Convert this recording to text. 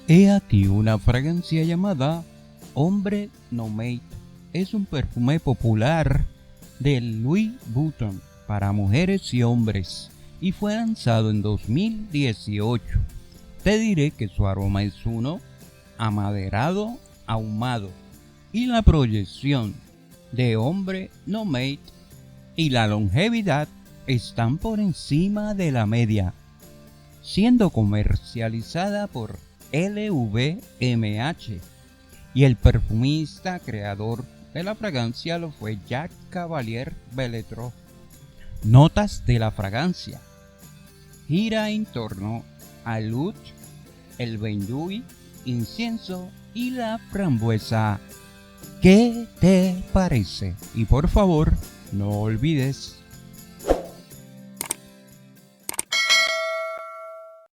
He aquí una fragancia llamada Hombre No Mate. Es un perfume popular de Louis Vuitton para mujeres y hombres y fue lanzado en 2018. Te diré que su aroma es uno amaderado, ahumado y la proyección de Hombre No Mate y la longevidad están por encima de la media, siendo comercializada por LVMH, y el perfumista creador de la fragancia lo fue Jacques Cavalier Belletro. Notas de la fragancia: gira en torno al oud, el benjuí, incienso y la frambuesa. ¿Qué te parece? Y por favor, no olvides